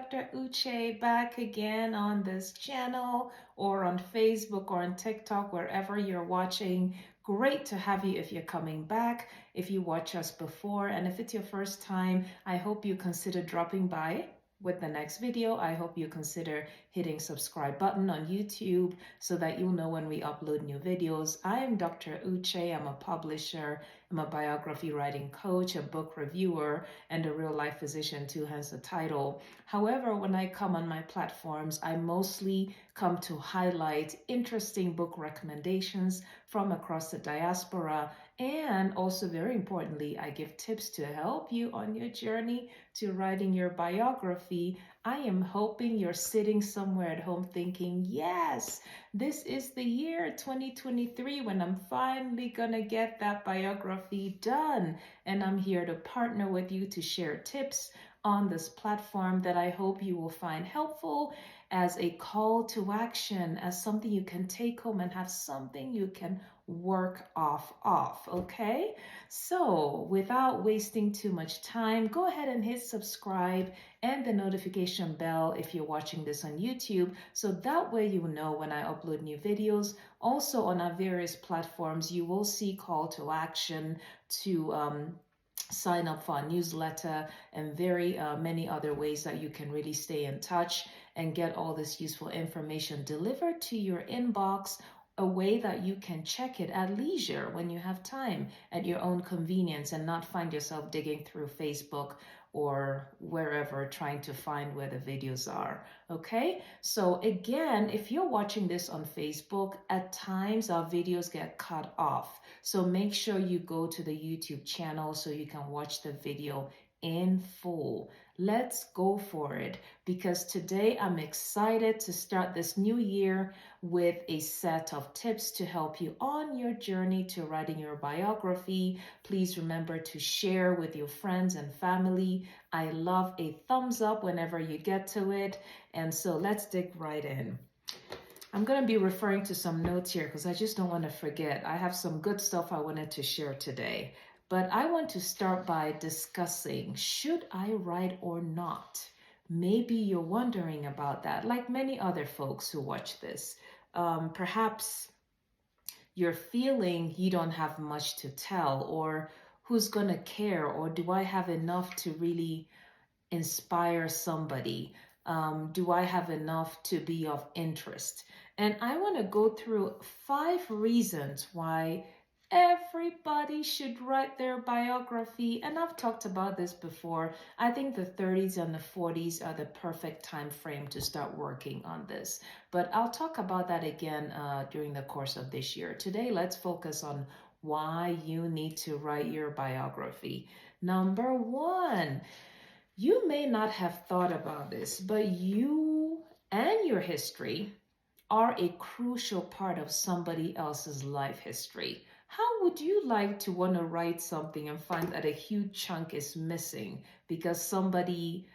Dr. Uche back again on this channel or on Facebook or on TikTok, wherever you're watching. Great to have you if you're coming back, if you watch us before, and if it's your first time, I hope you consider dropping by with the next video. I hope you consider hitting subscribe button on YouTube so that you'll know when we upload new videos. I am Dr. Uche. I'm a publisher. I'm a biography writing coach, a book reviewer, and a real life physician too, hence the title. However, when I come on my platforms, I mostly come to highlight interesting book recommendations from across the diaspora. And also, very importantly, I give tips to help you on your journey to writing your biography. I am hoping you're sitting somewhere at home thinking, yes, this is the year 2023 when I'm finally gonna get that biography done. And I'm here to partner with you to share tips on this platform that I hope you will find helpful as a call to action, as something you can take home and have something you can work off, okay? So without wasting too much time, go ahead and hit subscribe and the notification bell if you're watching this on YouTube, so that way you know when I upload new videos. Also on our various platforms, you will see call to action to sign up for our newsletter and very many other ways that you can really stay in touch and get all this useful information delivered to your inbox, a way that you can check it at leisure when you have time at your own convenience and not find yourself digging through Facebook or wherever trying to find where the videos are. Okay, so again, if you're watching this on Facebook, at times our videos get cut off. So make sure you go to the YouTube channel so you can watch the video in full. Let's go for it, because today I'm excited to start this new year with a set of tips to help you on your journey to writing your biography. Please remember to share with your friends and family. I love a thumbs up whenever you get to it. And so let's dig right in. I'm going to be referring to some notes here because I just don't want to forget. I have some good stuff I wanted to share today. But I want to start by discussing, should I write or not? Maybe you're wondering about that, like many other folks who watch this. Perhaps you're feeling you don't have much to tell, or who's going to care, or do I have enough to really inspire somebody? Do I have enough to be of interest? And I want to go through 5 reasons why everybody should write their biography. And I've talked about this before. I think the 30s and the 40s are the perfect time frame to start working on this. But I'll talk about that again during the course of this year. Today, let's focus on why you need to write your biography. Number 1, you may not have thought about this, but you and your history are a crucial part of somebody else's life history. How would you like to want to write something and find that a huge chunk is missing because somebody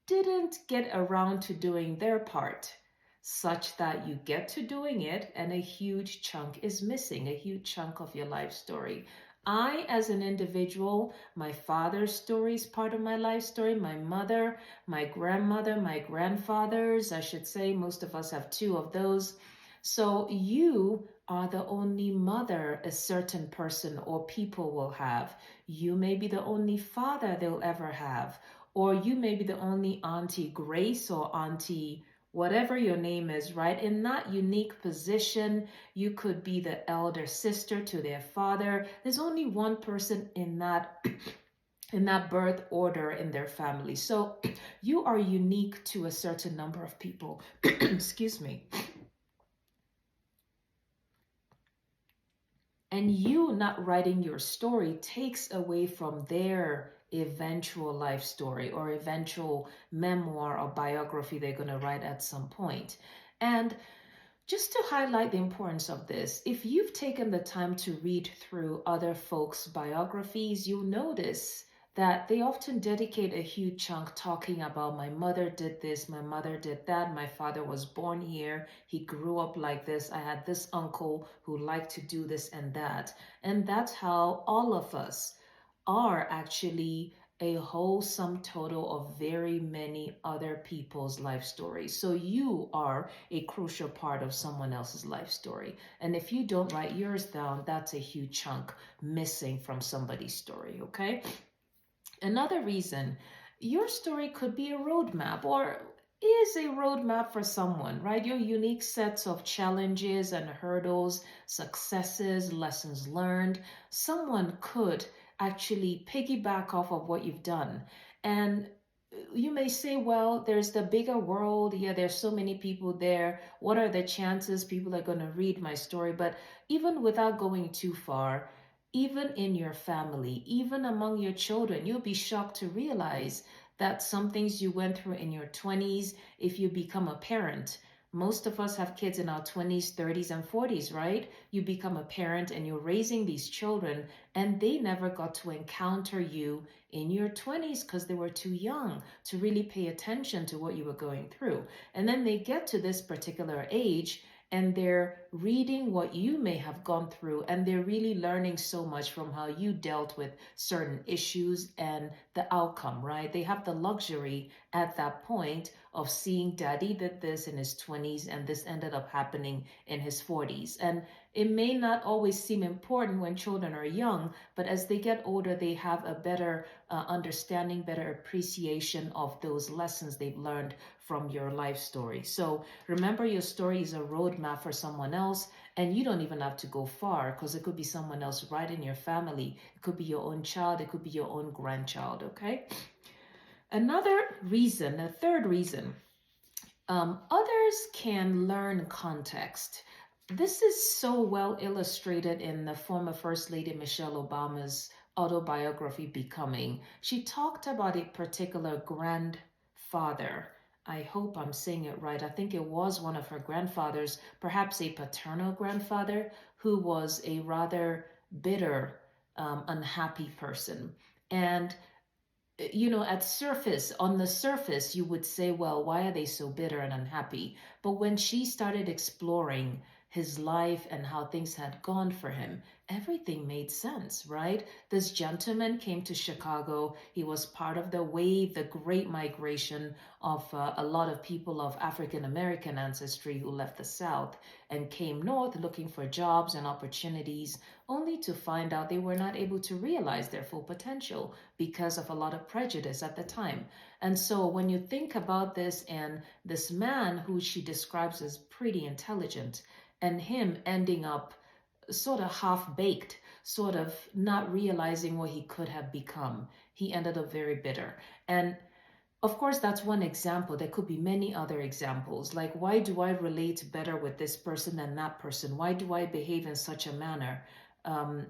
didn't get around to doing their part, such that you get to doing it and a huge chunk is missing, a huge chunk of your life story? I, as an individual, my father's story is part of my life story. My mother, my grandmother, my grandfathers, I should say, most of us have 2 of those. So you are the only mother a certain person or people will have. You may be the only father they'll ever have. Or you may be the only Auntie Grace or Auntie whatever your name is, right? In that unique position, you could be the elder sister to their father. There's only one person in that birth order in their family. So you are unique to a certain number of people. Excuse me. And you not writing your story takes away from their eventual life story or eventual memoir or biography they're going to write at some point. And just to highlight the importance of this, if you've taken the time to read through other folks' biographies, you'll notice that they often dedicate a huge chunk talking about, my mother did this, my mother did that, my father was born here, he grew up like this, I had this uncle who liked to do this and that. And that's how all of us are actually a whole sum total of very many other people's life stories. So you are a crucial part of someone else's life story. And if you don't write yours down, that's a huge chunk missing from somebody's story, okay? Another reason, your story could be a roadmap or is a roadmap for someone, right? Your unique sets of challenges and hurdles, successes, lessons learned. Someone could actually piggyback off of what you've done. And you may say, well, there's the bigger world. Yeah, there's so many people there. What are the chances people are going to read my story? But even without going too far, even in your family, even among your children, you'll be shocked to realize that some things you went through in your 20s, if you become a parent, most of us have kids in our 20s, 30s, and 40s, right? You become a parent and you're raising these children, and they never got to encounter you in your 20s because they were too young to really pay attention to what you were going through. And then they get to this particular age and they're reading what you may have gone through, and they're really learning so much from how you dealt with certain issues and the outcome, right? They have the luxury at that point of seeing daddy did this in his 20s and this ended up happening in his 40s. And it may not always seem important when children are young, but as they get older, they have a better understanding, better appreciation of those lessons they've learned from your life story. So remember, your story is a roadmap for someone else, and you don't even have to go far because it could be someone else right in your family. It could be your own child, it could be your own grandchild, okay? Another reason, a third reason, others can learn context. This is so well illustrated in the former First Lady Michelle Obama's autobiography, Becoming. She talked about a particular grandfather. I hope I'm saying it right. I think it was one of her grandfathers, perhaps a paternal grandfather, who was a rather bitter, unhappy person. And on the surface, you would say, well, why are they so bitter and unhappy? But when she started exploring his life and how things had gone for him, everything made sense, right? This gentleman came to Chicago. He was part of the wave, the great migration of a lot of people of African American ancestry who left the South and came north looking for jobs and opportunities, only to find out they were not able to realize their full potential because of a lot of prejudice at the time. And so when you think about this, and this man who she describes as pretty intelligent, and him ending up sort of half-baked, sort of not realizing what he could have become, he ended up very bitter. And of course, that's one example. There could be many other examples. Like, why do I relate better with this person than that person? Why do I behave in such a manner? Um,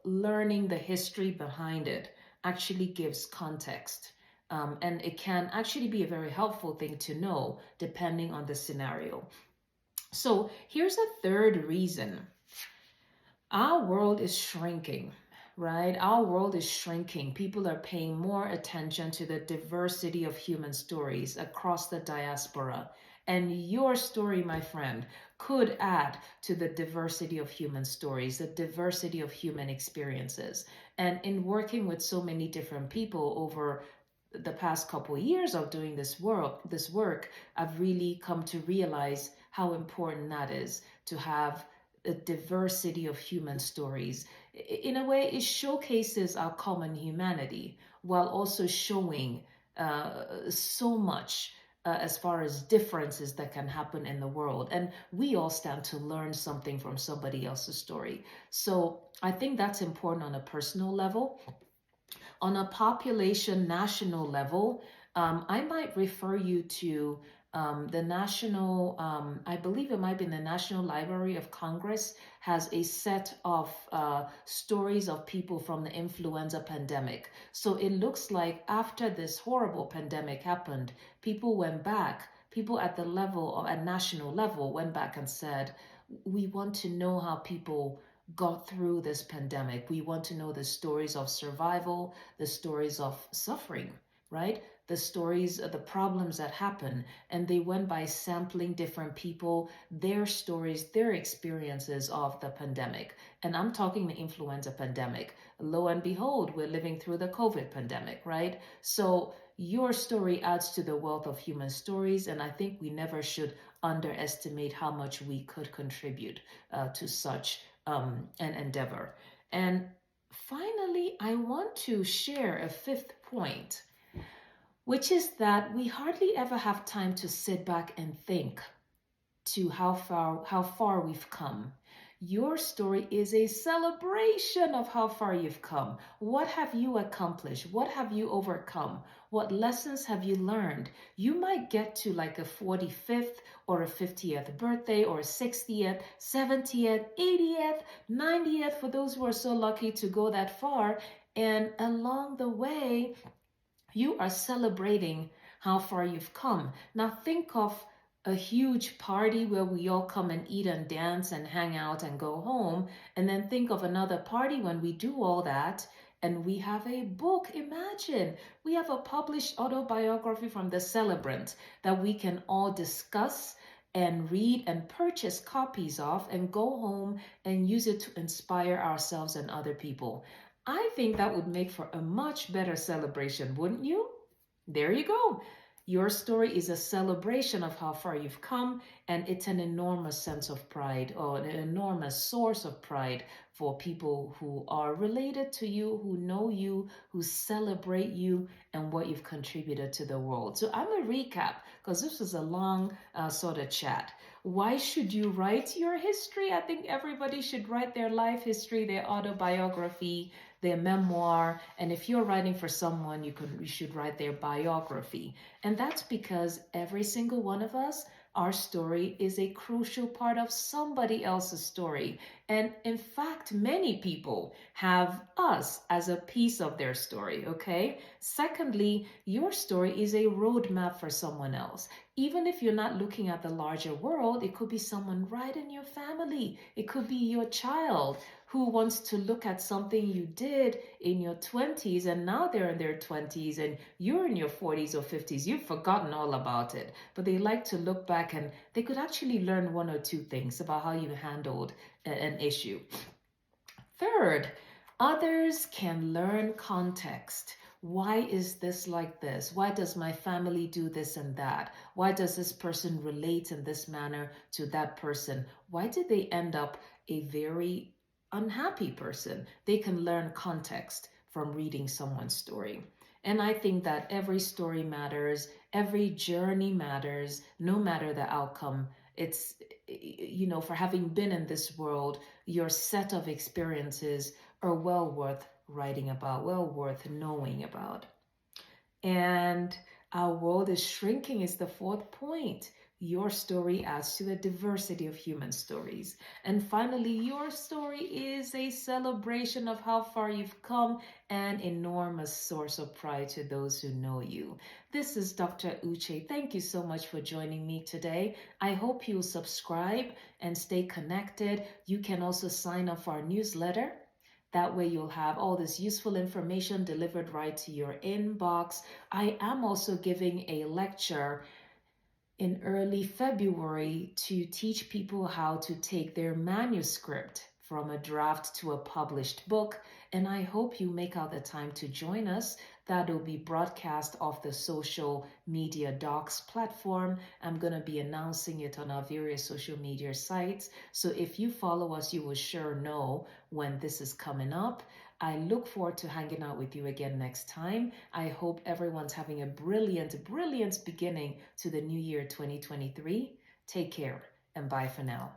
Learning the history behind it actually gives context. And it can actually be a very helpful thing to know depending on the scenario. So here's a third reason. Our world is shrinking, right? Our world is shrinking. People are paying more attention to the diversity of human stories across the diaspora. And your story, my friend, could add to the diversity of human stories, the diversity of human experiences. And in working with so many different people over the past couple of years of doing this work, I've really come to realize how important that is, to have a diversity of human stories. In a way, it showcases our common humanity while also showing so much as far as differences that can happen in the world. And we all stand to learn something from somebody else's story. So I think that's important on a personal level. On a population national level, I might refer you to the national, I believe it might be in the National Library of Congress, has a set of stories of people from the influenza pandemic. So it looks like after this horrible pandemic happened, people went back, people at the level, or at national level, went back and said, we want to know how people got through this pandemic. We want to know the stories of survival, the stories of suffering, right? the stories, the problems that happen, and they went by sampling different people, their stories, their experiences of the pandemic. And I'm talking the influenza pandemic. Lo and behold, we're living through the COVID pandemic, right? So your story adds to the wealth of human stories, and I think we never should underestimate how much we could contribute to such an endeavor. And finally, I want to share a fifth point, which is that we hardly ever have time to sit back and think to how far we've come. Your story is a celebration of how far you've come. What have you accomplished? What have you overcome? What lessons have you learned? You might get to like a 45th or a 50th birthday or a 60th, 70th, 80th, 90th for those who are so lucky to go that far. And along the way, you are celebrating how far you've come. Now think of a huge party where we all come and eat and dance and hang out and go home. And then think of another party when we do all that and we have a book. Imagine we have a published autobiography from the celebrant that we can all discuss and read and purchase copies of and go home and use it to inspire ourselves and other people. I think that would make for a much better celebration, wouldn't you? There you go. Your story is a celebration of how far you've come, and it's an enormous sense of pride, or an enormous source of pride for people who are related to you, who know you, who celebrate you and what you've contributed to the world. So I'm a recap because this was a long sort of chat. Why should you write your history? I think everybody should write their life history, their autobiography, their memoir, and if you're writing for someone, you should write their biography. And that's because every single one of us, our story is a crucial part of somebody else's story. And in fact, many people have us as a piece of their story, okay? Secondly, your story is a roadmap for someone else. Even if you're not looking at the larger world, it could be someone right in your family. It could be your child who wants to look at something you did in your 20s and now they're in their 20s and you're in your 40s or 50s. You've forgotten all about it, but they like to look back and they could actually learn one or two things about how you handled an issue. Third, others can learn context. Why is this like this? Why does my family do this and that? Why does this person relate in this manner to that person? Why did they end up a very unhappy person? They can learn context from reading someone's story. And I think that every story matters, every journey matters, no matter the outcome. It's, for having been in this world, your set of experiences are well worth writing about, well worth knowing about. And our world is shrinking is the fourth point. Your story adds to the diversity of human stories. And finally, your story is a celebration of how far you've come, an enormous source of pride to those who know you. This is Dr. Uche. Thank you so much for joining me today. I hope you'll subscribe and stay connected. You can also sign up for our newsletter. That way you'll have all this useful information delivered right to your inbox. I am also giving a lecture in early February to teach people how to take their manuscript from a draft to a published book. And I hope you make out the time to join us. That'll be broadcast off the social media docs platform. I'm going to be announcing it on our various social media sites. So if you follow us, you will sure know when this is coming up. I look forward to hanging out with you again next time. I hope everyone's having a brilliant beginning to the new year 2023. Take care and bye for now.